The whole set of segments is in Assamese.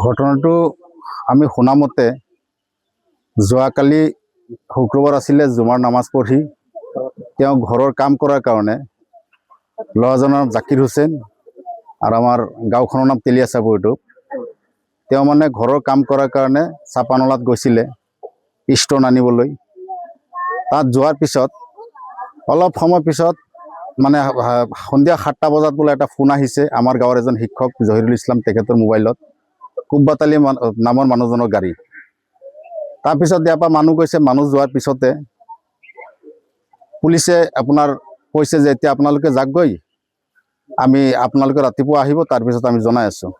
ঘটনাটো আমি শুনা মতে যোৱাকালি শুক্ৰবাৰ আছিলে জুমাৰ নামাজ পঢ়ি তেওঁ ঘৰৰ কাম কৰাৰ কাৰণে ল'ৰাজনৰ নাম জাকিৰ হুছেইন আৰু আমাৰ গাঁওখনৰ নাম তেলিয়াচা বৰটোপ। তেওঁ মানে ঘৰৰ কাম কৰাৰ কাৰণে চাপানলাত গৈছিলে ষ্ট'ন আনিবলৈ। তাত যোৱাৰ পিছত অলপ সময় পিছত মানে সন্ধিয়া 7টা বজাত বোলে এটা ফোন আহিছে আমাৰ গাঁৱৰ এজন শিক্ষক জহিৰুল ইছলাম তেখেতৰ মোবাইলত কুব্বাতালি নামৰ মানুহজনৰ গাড়ী। তাৰপিছত ইয়াৰ পৰা মানুহ গৈছে, মানুহ যোৱাৰ পিছতে পুলিচে আপোনাৰ কৈছে যে এতিয়া আপোনালোকে যাকগৈ, আমি আপোনালোকে ৰাতিপুৱা আহিব, তাৰপিছত আমি জনাই আছোঁ।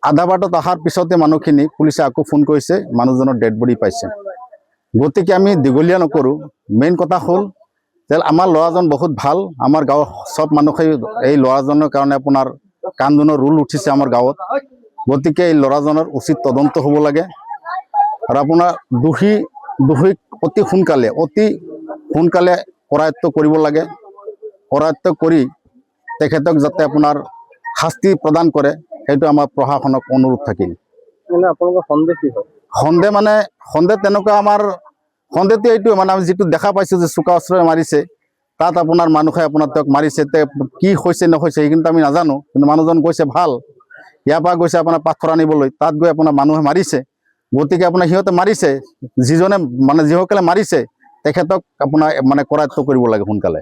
আধা বাটত অহাৰ পিছতে মানুহখিনি পুলিচে আকৌ ফোন কৰিছে মানুহজনৰ ডেড বডি পাইছে। গতিকে আমি দীঘলীয়া নকৰোঁ, মেইন কথা হ'ল যে আমাৰ ল'ৰাজন বহুত ভাল। আমাৰ গাঁৱৰ চব মানুহে এই ল'ৰাজনৰ কাৰণে আপোনাৰ কান্দোনৰ ৰোল উঠিছে আমাৰ গাঁৱত। গতিকে এই ল'ৰাজনৰ উচিত তদন্ত হ'ব লাগে আৰু আপোনাৰ দোষীক অতি সোনকালে কৰায়ত্ব কৰিব লাগে। কৰায়ত্ব কৰি তেখেতক যাতে আপোনাৰ শাস্তি প্ৰদান কৰে, সেইটো আমাৰ প্ৰশাসনক অনুৰোধ থাকিল। আপোনালোকৰ সন্দেহ কি হয়? সন্দেহ তেনেকুৱা আমাৰ সন্দেহটো এইটো মানে আমি যিটো দেখা পাইছোঁ যে চোকা অস্ত্ৰৰে মাৰিছে, তাত আপোনাৰ মানুহে তেওঁক মাৰিছে। কি হৈছে নহৈছে সেইখিনিতো আমি নাজানো, কিন্তু মানুহজন গৈছে ভাল, ইয়াৰ পৰা গৈছে আপোনাৰ পাথৰ আনিবলৈ, তাত গৈ আপোনাৰ মানুহে মাৰিছে। গতিকে আপোনাৰ সিহঁতে মাৰিছে, যিসকলে মাৰিছে তেখেতক আপোনাৰ কৰায়ত্ব কৰিব লাগে সোনকালে।